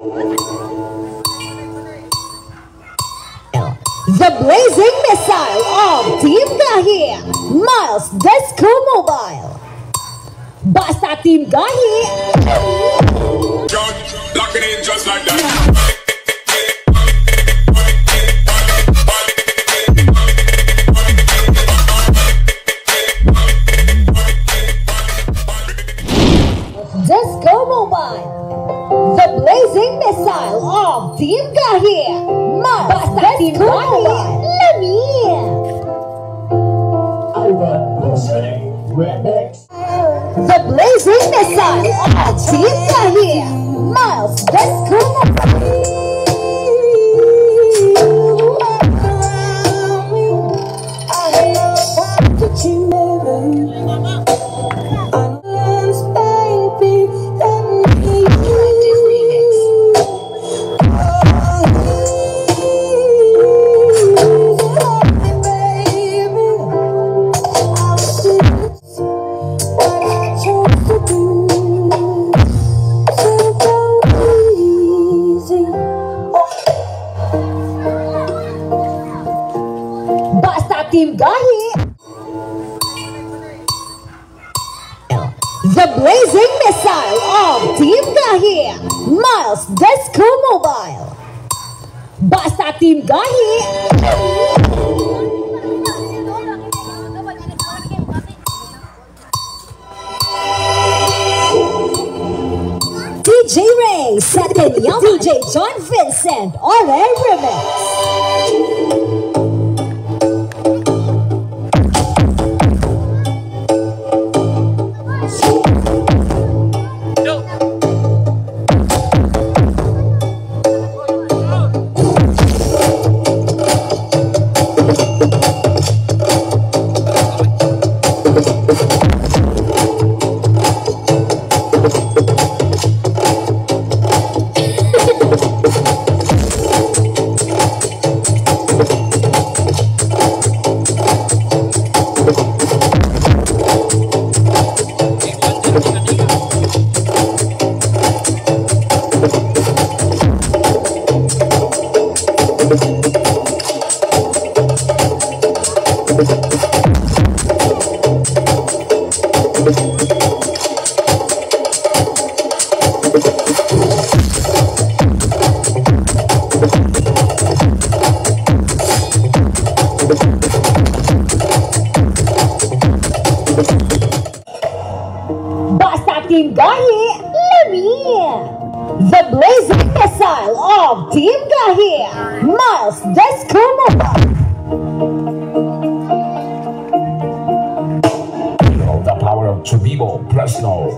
The blazing missile of Team Gahi, Miles Disco Mobile. Basta Team Gahi. Lock it in just like that. Disco Mobile. The blazing missile of Team Gahi, Miles Disco Mobile. The blazing missile of Team Gahi, Miles Disco Mobile. Team Gahi. The blazing missile of Team Gahi, Miles Disco Mobile. Basta Team Gahi. DJ Ray, Second Young, DJ John Vincent, RL Remix. Basta Team Gahi, the blazing missile of Team Gahi, Miles Disco Mobile. Feel the power of Cebu, press no.